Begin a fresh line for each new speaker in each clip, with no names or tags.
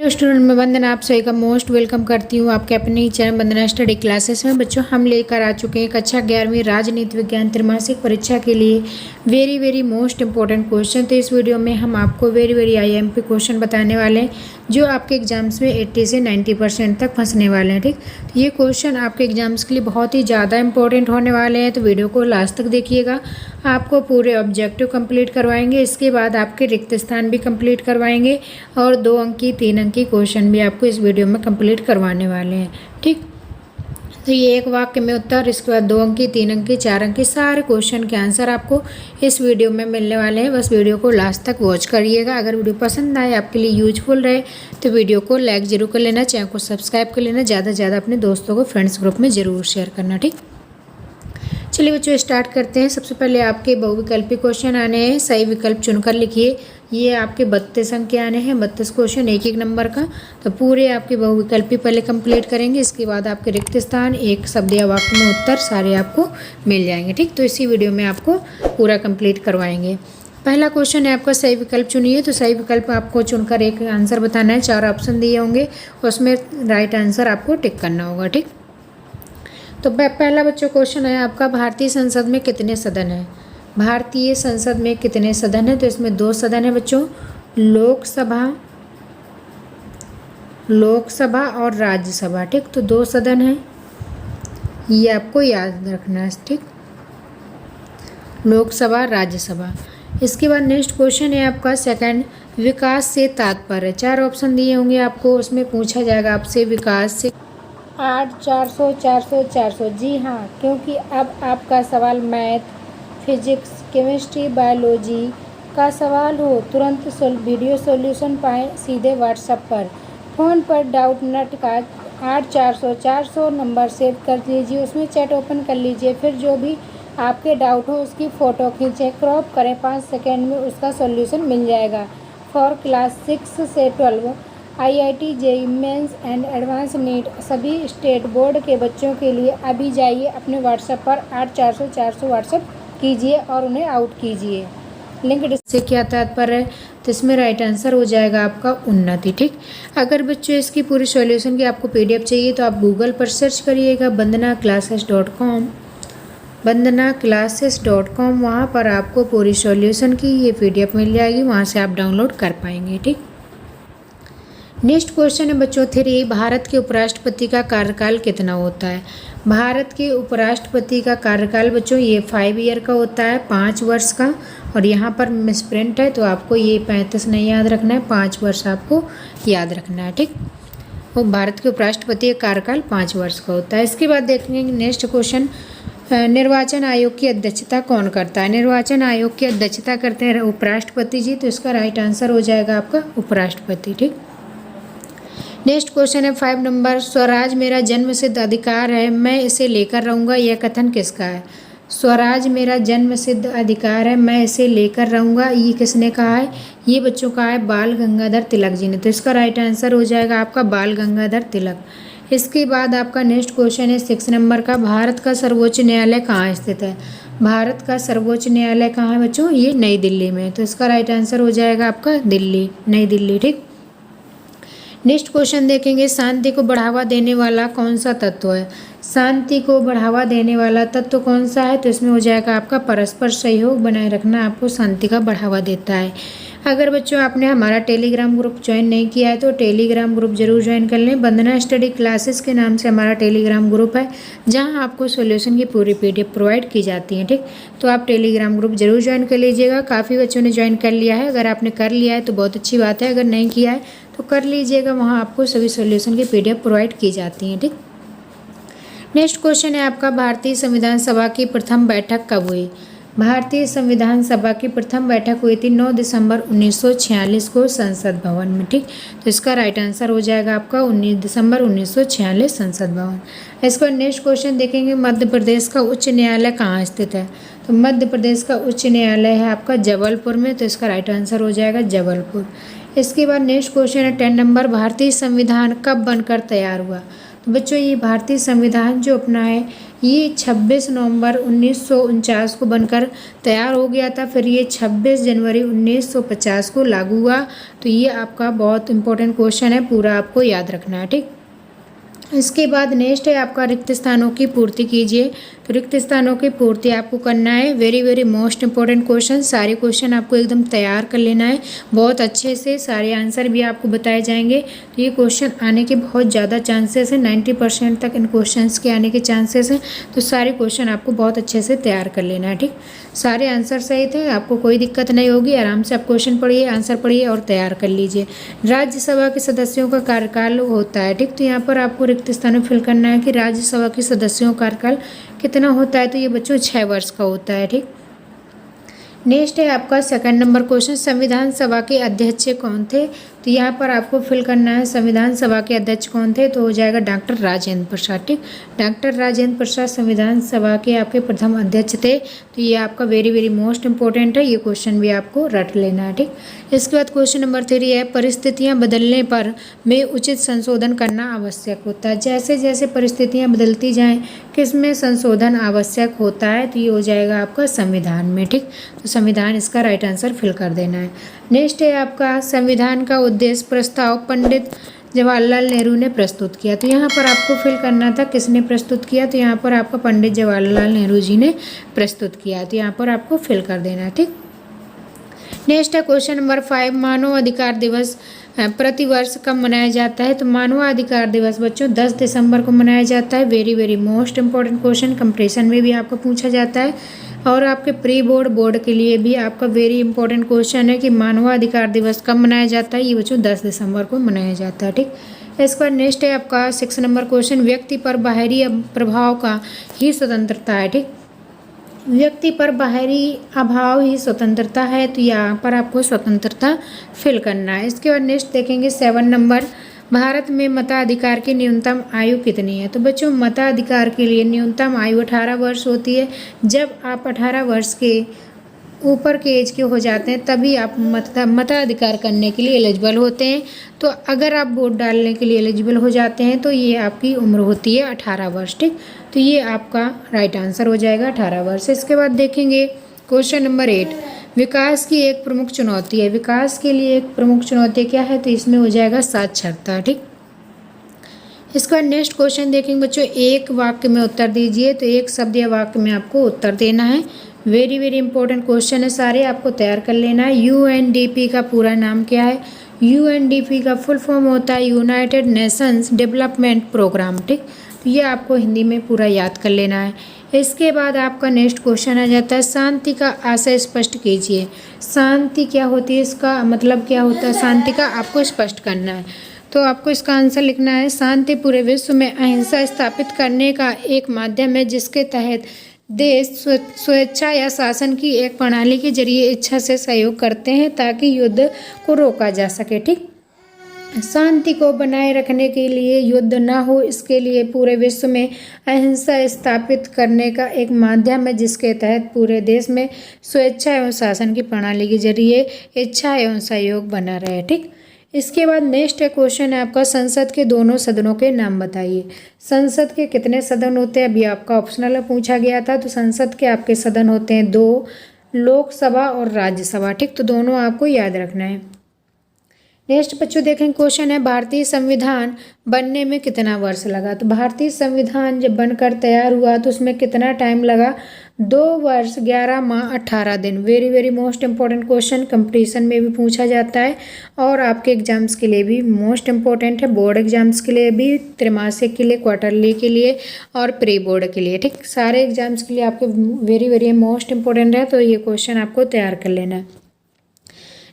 Student मैं वंदना आप सभी का मोस्ट वेलकम करती हूँ आपके अपने ही चैनल वंदना स्टडी क्लासेस में। बच्चों हम लेकर आ चुके हैं कक्षा 11वीं राजनीति विज्ञान त्रैमासिक परीक्षा के लिए वेरी मोस्ट इंपॉर्टेंट क्वेश्चन। तो इस वीडियो में हम आपको वेरी आईएमपी क्वेश्चन बताने वाले हैं जो आपके एग्जाम्स में 80 से 90% तक फंसने वाले हैं। ठीक, तो ये क्वेश्चन आपके एग्जाम्स के लिए बहुत ही ज़्यादा इंपॉर्टेंट होने वाले हैं, तो वीडियो को लास्ट तक देखिएगा। आपको पूरे ऑब्जेक्टिव कंप्लीट करवाएंगे, इसके बाद आपके रिक्त स्थान भी कंप्लीट करवाएंगे और 2 अंक की 3 अंक की क्वेश्चन भी आपको इस वीडियो में कंप्लीट करवाने वाले हैं। ठीक, तो ये एक वाक्य में उत्तर, इसके बाद 2 अंक की 3 अंक की 4 अंक की सारे क्वेश्चन के आंसर आपको इस वीडियो में मिलने वाले हैं। बस वीडियो को लास्ट तक वॉच करिएगा। अगर वीडियो पसंद आए, आपके लिए यूजफुल रहे, तो वीडियो को लाइक जरूर कर लेना, चैनल को सब्सक्राइब कर लेना, ज़्यादा से ज़्यादा अपने दोस्तों को फ्रेंड्स ग्रुप में ज़रूर शेयर करना। ठीक, चलिए बच्चों स्टार्ट करते हैं। सबसे पहले आपके बहुविकल्पी क्वेश्चन आने हैं, सही विकल्प चुनकर लिखिए। ये आपके 32 अंक के आने हैं, 32 क्वेश्चन एक नंबर का। तो पूरे आपके बहुविकल्पी पहले कंप्लीट करेंगे, इसके बाद आपके रिक्त स्थान, एक शब्द या वाक्य में उत्तर सारे आपको मिल जाएंगे। ठीक, तो इसी वीडियो में आपको पूरा कंप्लीट करवाएंगे। पहला क्वेश्चन है आपका सही विकल्प चुनिए। तो सही विकल्प आपको चुनकर एक आंसर बताना है, 4 ऑप्शन दिए होंगे, उसमें राइट आंसर आपको टिक करना होगा। ठीक, तो पहला बच्चों क्वेश्चन है आपका, भारतीय संसद में कितने सदन हैं? भारतीय संसद में कितने सदन हैं? तो इसमें 2 सदन हैं बच्चों, लोकसभा और राज्यसभा। ठीक, तो 2 सदन हैं, ये आपको याद रखना है। ठीक, लोकसभा राज्यसभा। इसके बाद नेक्स्ट क्वेश्चन है आपका सेकंड, विकास से तात्पर्य। 4 ऑप्शन दिए होंगे आपको, उसमें पूछा जाएगा आपसे विकास से 8 400 400 400। जी हाँ, क्योंकि अब आपका सवाल मैथ, फिजिक्स, केमिस्ट्री, बायोलॉजी का सवाल हो, तुरंत वीडियो सॉल्यूशन पाएँ सीधे व्हाट्सएप पर। फ़ोन पर डाउट नट का 8 400 400 नंबर सेव कर लीजिए, उसमें चैट ओपन कर लीजिए, फिर जो भी आपके डाउट हो उसकी फ़ोटो खींचें, क्रॉप करें, 5 सेकेंड में उसका सॉल्यूशन मिल जाएगा। फॉर क्लास 6 से 12 IIT JEE mains and advance NEET सभी स्टेट बोर्ड के बच्चों के लिए अभी जाइए अपने व्हाट्सएप पर 8 400 400 व्हाट्सएप कीजिए और उन्हें आउट कीजिए। लिंक से क्या तात्पर्य है? तो इसमें राइट आंसर हो जाएगा आपका उन्नति। ठीक, अगर बच्चों इसकी पूरी सॉल्यूशन की आपको PDF चाहिए तो आप गूगल पर सर्च करिएगा bandhanaclasses.com, bandhanaclasses.com, वहाँ पर आपको पूरी सॉल्यूशन की ये PDF मिल जाएगी, वहाँ से आप डाउनलोड कर पाएंगे। ठीक, नेक्स्ट क्वेश्चन है बच्चों 3, भारत के उपराष्ट्रपति का कार्यकाल कितना होता है? भारत के उपराष्ट्रपति का कार्यकाल बच्चों ये 5 ईयर का होता है, 5 वर्ष का। और यहाँ पर मिसप्रिंट है तो आपको ये 35 नहीं याद रखना है, 5 वर्ष आपको याद रखना है। ठीक, वो भारत के उपराष्ट्रपति का कार्यकाल 5 वर्ष का होता है। इसके बाद देखेंगे नेक्स्ट क्वेश्चन, निर्वाचन आयोग की अध्यक्षता कौन करता है? निर्वाचन आयोग की अध्यक्षता करते हैं उपराष्ट्रपति जी, तो इसका राइट आंसर हो जाएगा आपका उपराष्ट्रपति। ठीक, नेक्स्ट क्वेश्चन है 5 नंबर, स्वराज मेरा जन्मसिद्ध अधिकार है, मैं इसे लेकर रहूँगा, यह कथन किसका है? स्वराज मेरा जन्मसिद्ध अधिकार है, मैं इसे लेकर रहूँगा, ये किसने कहा है? ये बच्चों का है बाल गंगाधर तिलक जी ने, तो इसका राइट आंसर हो जाएगा आपका बाल गंगाधर तिलक। इसके बाद आपका नेक्स्ट क्वेश्चन है 6 नंबर का, भारत का सर्वोच्च न्यायालय कहाँ स्थित है? भारत का सर्वोच्च न्यायालय कहाँ है बच्चों? ये नई दिल्ली में, तो इसका राइट आंसर हो जाएगा आपका दिल्ली, नई दिल्ली। ठीक, नेक्स्ट क्वेश्चन देखेंगे, शांति को बढ़ावा देने वाला कौन सा तत्व है? शांति को बढ़ावा देने वाला तत्व कौन सा है? तो इसमें हो जाएगा आपका परस्पर सहयोग बनाए रखना आपको शांति का बढ़ावा देता है। अगर बच्चों आपने हमारा टेलीग्राम ग्रुप ज्वाइन नहीं किया है तो टेलीग्राम ग्रुप जरूर ज्वाइन कर लें। वंदना स्टडी क्लासेस के नाम से हमारा टेलीग्राम ग्रुप है, जहां आपको सॉल्यूशन की पूरी PDF प्रोवाइड की जाती है। ठीक, तो आप टेलीग्राम ग्रुप जरूर ज्वाइन कर लीजिएगा। काफ़ी बच्चों ने ज्वाइन कर लिया है, अगर आपने कर लिया है तो बहुत अच्छी बात है, अगर नहीं किया है तो कर लीजिएगा, वहाँ आपको सभी सॉल्यूशन की PDF प्रोवाइड की जाती हैं। ठीक, नेक्स्ट क्वेश्चन है आपका, भारतीय संविधान सभा की प्रथम बैठक कब हुई? भारतीय संविधान सभा की प्रथम बैठक हुई थी 9 दिसंबर 1946 को संसद भवन में। ठीक, तो इसका राइट आंसर हो जाएगा आपका 19 दिसंबर 1946 संसद भवन। इसका नेक्स्ट क्वेश्चन देखेंगे, मध्य प्रदेश का उच्च न्यायालय कहाँ स्थित है? तो मध्य प्रदेश का उच्च न्यायालय है आपका जबलपुर में, तो इसका राइट आंसर हो जाएगा जबलपुर। इसके बाद नेक्स्ट क्वेश्चन है 10 नंबर, भारतीय संविधान कब बनकर तैयार हुआ? तो बच्चों ये भारतीय संविधान जो अपना है ये 26 नवंबर 1949 को बनकर तैयार हो गया था। फिर ये 26 जनवरी 1950 को लागू हुआ। तो ये आपका बहुत इंपॉर्टेंट क्वेश्चन है, पूरा आपको याद रखना है, ठीक। इसके बाद नेक्स्ट है आपका रिक्त स्थानों की पूर्ति कीजिए। तो रिक्त स्थानों की पूर्ति आपको करना है, very very most important question. सारे क्वेश्चन आपको एकदम तैयार कर लेना है बहुत अच्छे से, सारे आंसर भी आपको बताए जाएंगे। तो ये क्वेश्चन आने के बहुत ज़्यादा चांसेस हैं, 90% तक इन क्वेश्चंस के आने के चांसेस हैं। तो सारे क्वेश्चन आपको बहुत अच्छे से तैयार कर लेना है, ठीक। सारे आंसर सही थे, आपको कोई दिक्कत नहीं होगी। आराम से आप क्वेश्चन पढ़िए, आंसर पढ़िए और तैयार कर लीजिए। राज्यसभा के सदस्यों का कार्यकाल होता है, ठीक। तो यहाँ पर आपको रिक्त स्थान फिल करना है कि राज्यसभा के सदस्यों का कार्यकाल कितना होता है। तो ये बच्चों 6 वर्ष का होता है, ठीक। नेक्स्ट है आपका सेकंड नंबर क्वेश्चन, संविधान सभा के अध्यक्ष कौन थे। तो यहाँ पर आपको फिल करना है संविधान सभा के अध्यक्ष कौन थे। तो हो जाएगा डॉक्टर राजेंद्र प्रसाद, ठीक। डॉक्टर राजेंद्र प्रसाद संविधान सभा के आपके प्रथम अध्यक्ष थे। तो ये आपका वेरी वेरी मोस्ट इंपॉर्टेंट है, ये क्वेश्चन भी आपको रट लेना है, ठीक। इसके बाद क्वेश्चन नंबर 3 है, परिस्थितियाँ बदलने पर में उचित संशोधन करना आवश्यक होता है। जैसे जैसे परिस्थितियाँ बदलती जाएँ किस में संशोधन आवश्यक होता है। तो ये हो जाएगा आपका संविधान में, ठीक। तो संविधान इसका राइट आंसर फिल कर देना है। नेक्स्ट है आपका संविधान का उद्देश्य प्रस्ताव पंडित जवाहरलाल नेहरू ने प्रस्तुत किया। तो यहाँ पर आपको फिल करना था किसने प्रस्तुत किया। तो यहाँ पर आपका पंडित जवाहरलाल नेहरू जी ने प्रस्तुत किया। तो यहाँ पर आपको फिल कर देना है, ठीक। नेक्स्ट है क्वेश्चन नंबर 5, मानव अधिकार दिवस प्रतिवर्ष कब मनाया जाता है। तो मानव अधिकार दिवस बच्चों 10 दिसंबर को मनाया जाता है। Very very most important question, competition में भी आपको पूछा जाता है और आपके प्री बोर्ड के लिए भी आपका वेरी इंपॉर्टेंट क्वेश्चन है कि मानवाधिकार दिवस कब मनाया जाता है। ये बच्चों 10 दिसंबर को मनाया जाता है, ठीक। इसके बाद नेक्स्ट है आपका 6 नंबर क्वेश्चन, व्यक्ति पर बाहरी प्रभाव का ही स्वतंत्रता है, ठीक। व्यक्ति पर बाहरी अभाव ही स्वतंत्रता है। तो यहाँ पर आपको स्वतंत्रता फिल करना है। इसके बाद नेक्स्ट देखेंगे 7 नंबर, भारत में मताधिकार की न्यूनतम आयु कितनी है। तो बच्चों मताधिकार के लिए न्यूनतम आयु 18 वर्ष होती है। जब आप 18 वर्ष के ऊपर के एज के हो जाते हैं तभी आप मताधिकार करने के लिए एलिजिबल होते हैं। तो अगर आप वोट डालने के लिए एलिजिबल हो जाते हैं तो ये आपकी उम्र होती है 18 वर्ष, ठीक। तो ये आपका राइट आंसर हो जाएगा 18 वर्ष। इसके बाद देखेंगे क्वेश्चन नंबर 8, विकास की एक प्रमुख चुनौती है। विकास के लिए एक प्रमुख चुनौती क्या है। तो इसमें हो जाएगा साक्षरता, ठीक। इसका नेक्स्ट क्वेश्चन देखेंगे बच्चों, एक वाक्य में उत्तर दीजिए। तो एक शब्द या वाक्य में आपको उत्तर देना है। वेरी वेरी इंपॉर्टेंट क्वेश्चन है, सारे आपको तैयार कर लेना है। यूएनडीपी का पूरा नाम क्या है। यूएनडीपी का फुल फॉर्म होता है यूनाइटेड नेशंस डेवलपमेंट प्रोग्राम, ठीक। तो ये आपको हिंदी में पूरा याद कर लेना है। इसके बाद आपका नेक्स्ट क्वेश्चन आ जाता है, शांति का आशय स्पष्ट कीजिए। शांति क्या होती है, इसका मतलब क्या होता है, शांति का आपको स्पष्ट करना है। तो आपको इसका आंसर लिखना है, शांति पूरे विश्व में अहिंसा स्थापित करने का एक माध्यम है जिसके तहत देश स्वेच्छा या शासन की एक प्रणाली के जरिए इच्छा से सहयोग करते हैं ताकि युद्ध को रोका जा सके, ठीक। शांति को बनाए रखने के लिए युद्ध ना हो, इसके लिए पूरे विश्व में अहिंसा स्थापित करने का एक माध्यम है जिसके तहत पूरे देश में स्वेच्छा एवं शासन की प्रणाली के जरिए इच्छा एवं सहयोग बना रहे, ठीक। इसके बाद नेक्स्ट क्वेश्चन है आपका, संसद के दोनों सदनों के नाम बताइए। संसद के कितने सदन होते हैं, अभी आपका ऑप्शनल में पूछा गया था। तो संसद के आपके सदन होते हैं 2, लोकसभा और राज्यसभा, ठीक। तो दोनों आपको याद रखना है। नेक्स्ट बच्चों देखें क्वेश्चन है, भारतीय संविधान बनने में कितना वर्ष लगा। तो भारतीय संविधान जब बनकर तैयार हुआ तो उसमें कितना टाइम लगा, 2 वर्ष 11 माह 18 दिन। Very very most important question, competition में भी पूछा जाता है और आपके एग्जाम्स के लिए भी मोस्ट इंपॉर्टेंट है, बोर्ड एग्जाम्स के लिए भी, त्रैमासिक के लिए, क्वार्टरली के लिए और प्री बोर्ड के लिए, ठीक। सारे एग्जाम्स के लिए आपके वेरी वेरी मोस्ट इंपॉर्टेंट है। तो ये क्वेश्चन आपको तैयार कर लेना है।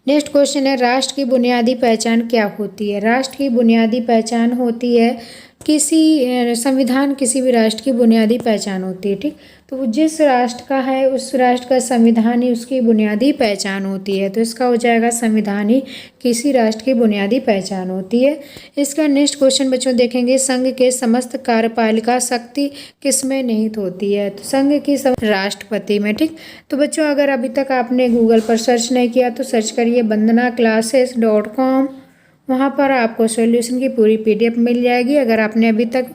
नेक्स्ट क्वेश्चन है, राष्ट्र की बुनियादी पहचान क्या होती है। राष्ट्र की बुनियादी पहचान होती है संविधान किसी भी राष्ट्र की बुनियादी पहचान होती है, ठीक। तो जिस राष्ट्र का है उस राष्ट्र का संविधान ही उसकी बुनियादी पहचान होती है। तो इसका हो जाएगा संविधान ही किसी राष्ट्र की बुनियादी पहचान होती है। इसका नेक्स्ट क्वेश्चन बच्चों देखेंगे, संघ के समस्त कार्यपालिका शक्ति किस में निहित होती है। तो संघ की राष्ट्रपति में, ठीक। तो बच्चों अगर अभी तक आपने गूगल पर सर्च नहीं किया तो सर्च करिए वंदनाclasses.com वहाँ पर आपको सॉल्यूशन की पूरी PDF मिल जाएगी। अगर आपने अभी तक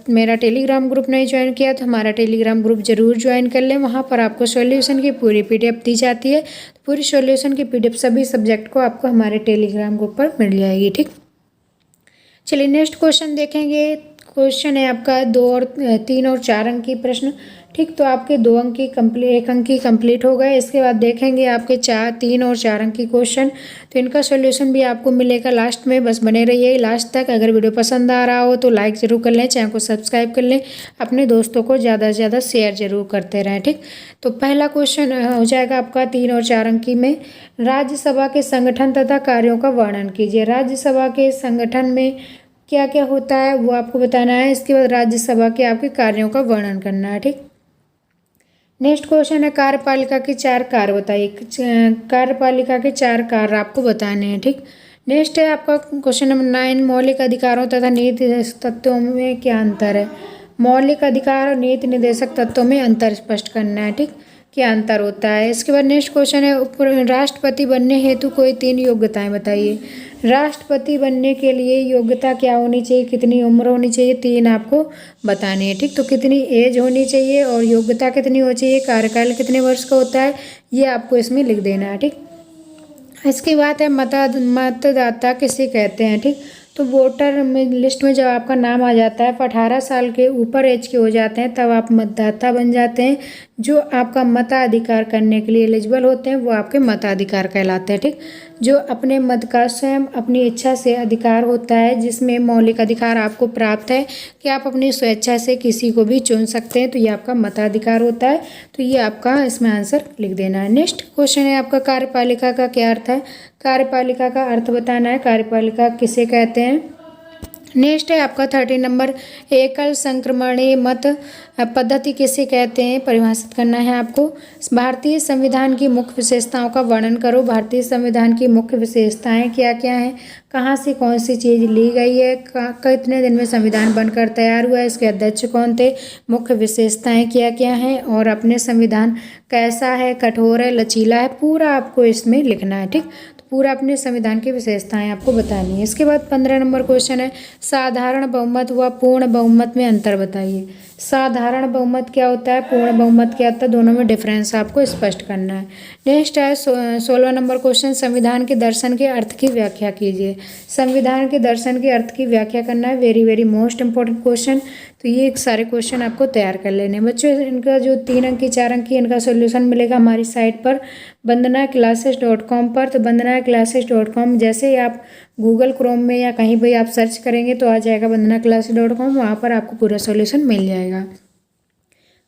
मेरा टेलीग्राम ग्रुप नहीं ज्वाइन किया तो हमारा टेलीग्राम ग्रुप ज़रूर ज्वाइन कर लें। वहाँ पर आपको सॉल्यूशन की पूरी PDF दी जाती है। पूरी सॉल्यूशन की PDF सभी सब्जेक्ट को आपको हमारे टेलीग्राम ग्रुप पर मिल जाएगी। ठीक, चलिए नेक्स्ट क्वेश्चन देखेंगे। क्वेश्चन है आपका 2 और 3 और 4 अंक की प्रश्न। ठीक, तो आपके 2 अंक की एक अंक की कंप्लीट हो गए। इसके बाद देखेंगे आपके 3 और 4 अंक की क्वेश्चन। तो इनका सॉल्यूशन भी आपको मिलेगा लास्ट में, बस बने रहिए लास्ट तक। अगर वीडियो पसंद आ रहा हो तो लाइक ज़रूर कर लें, चैनल को सब्सक्राइब कर लें, अपने दोस्तों को ज़्यादा से ज़्यादा शेयर ज़रूर करते रहें। ठीक, तो पहला क्वेश्चन हो जाएगा आपका 3 और 4 अंक की में, राज्यसभा के संगठन तथा कार्यों का वर्णन कीजिए। राज्यसभा के संगठन में क्या क्या होता है वो आपको बताना है। इसके बाद राज्यसभा के आपके कार्यों का वर्णन करना है। ठीक, नेक्स्ट क्वेश्चन है कार्यपालिका के 4 कार्य बताइए। कार्यपालिका के 4 कार्य आपको बताने हैं। ठीक, नेक्स्ट है आपका क्वेश्चन नंबर 9, मौलिक अधिकारों तथा नीति तत्वों में क्या अंतर है। मौलिक अधिकार और नीति निर्देशक तत्वों में अंतर स्पष्ट करना है। ठीक, क्या अंतर होता है। इसके बाद नेक्स्ट क्वेश्चन है राष्ट्रपति बनने हेतु कोई 3 योग्यताएं बताइए। राष्ट्रपति बनने के लिए योग्यता क्या होनी चाहिए, कितनी उम्र होनी चाहिए, 3 आपको बताने हैं। ठीक, तो कितनी एज होनी चाहिए और योग्यता कितनी होनी चाहिए, कार्यकाल कितने वर्ष का होता है, ये आपको इसमें लिख देना है। ठीक, इसके बाद है मतदाता किसे कहते हैं। ठीक, तो वोटर में लिस्ट में जब आपका नाम आ जाता है, 18 साल के ऊपर एज के हो जाते हैं, तब आप मतदाता बन जाते हैं। जो आपका मताधिकार करने के लिए एलिजिबल होते हैं वो आपके मताधिकार कहलाते हैं। ठीक, जो अपने मत का स्वयं अपनी इच्छा से अधिकार होता है, जिसमें मौलिक अधिकार आपको प्राप्त है कि आप अपनी स्वेच्छा से किसी को भी चुन सकते हैं, तो ये आपका मताधिकार होता है। तो ये आपका इसमें आंसर लिख देना है। नेक्स्ट क्वेश्चन है आपका कार्यपालिका का क्या अर्थ है। कार्यपालिका का अर्थ बताना है, कार्यपालिका किसे कहते हैं। नेक्स्ट है आपका 30 नंबर, एकल संक्रमणीय मत पद्धति किसे कहते हैं, परिभाषित करना है आपको। भारतीय संविधान की मुख्य विशेषताओं का वर्णन करो। भारतीय संविधान की मुख्य विशेषताएं क्या क्या हैं, कहाँ से कौन सी चीज़ ली गई है, कितने दिन में संविधान बनकर तैयार हुआ है, इसके अध्यक्ष कौन थे, मुख्य विशेषताएं क्या क्या हैं, और अपने संविधान कैसा है, कठोर है, लचीला है, पूरा आपको इसमें लिखना है। ठीक, पूरा अपने संविधान की विशेषताएं आपको बतानी है। इसके बाद 15 नंबर क्वेश्चन है साधारण बहुमत व पूर्ण बहुमत में अंतर बताइए। साधारण बहुमत क्या होता है, पूर्ण बहुमत क्या होता है, दोनों में डिफरेंस आपको स्पष्ट करना है। नेक्स्ट है 16 नंबर क्वेश्चन, संविधान के दर्शन के अर्थ की व्याख्या कीजिए। संविधान के दर्शन के अर्थ की व्याख्या करना है, very very most important question. तो ये सारे क्वेश्चन आपको तैयार कर लेने बच्चों। इनका जो 3 अंक की 4 अंक की इनका सोल्यूशन मिलेगा हमारी साइट पर bandanaclasses.com पर। तो bandanaclasses.com जैसे ही आप गूगल क्रोम में या कहीं भी आप सर्च करेंगे तो आ जाएगा bandanaclasses.com, वहाँ पर आपको पूरा सोल्यूशन मिल जाएगा।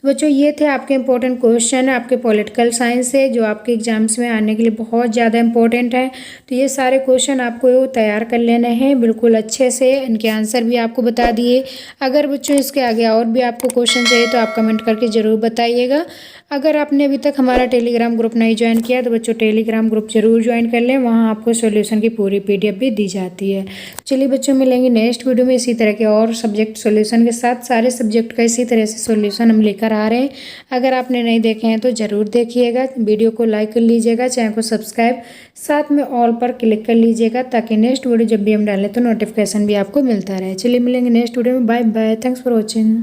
तो बच्चों ये थे आपके इंपॉर्टेंट क्वेश्चन आपके पॉलिटिकल साइंस से, जो आपके एग्जाम्स में आने के लिए बहुत ज़्यादा इंपॉर्टेंट है। तो ये सारे क्वेश्चन आपको तैयार कर लेने हैं बिल्कुल अच्छे से, इनके आंसर भी आपको बता दिए। अगर बच्चों इसके आगे और भी आपको क्वेश्चन चाहिए तो आप कमेंट करके ज़रूर बताइएगा। अगर आपने अभी तक हमारा टेलीग्राम ग्रुप नहीं ज्वाइन किया तो बच्चों टेलीग्राम ग्रुप जरूर ज्वाइन कर लें, वहाँ आपको सॉल्यूशन की पूरी PDF भी दी जाती है। चलिए बच्चों, मिलेंगे नेक्स्ट वीडियो में इसी तरह के और सब्जेक्ट सॉल्यूशन के साथ। सारे सब्जेक्ट का इसी तरह से सॉल्यूशन हम लेकर आ रहे हैं। अगर आपने नहीं देखे हैं तो ज़रूर देखिएगा, वीडियो को लाइक कर लीजिएगा, चैनल को सब्सक्राइब, साथ में ऑल पर क्लिक कर लीजिएगा ताकि नेक्स्ट वीडियो जब भी हम डालें तो नोटिफिकेशन भी आपको मिलता रहे। चलिए मिलेंगे नेक्स्ट वीडियो में, bye bye, thanks for watching.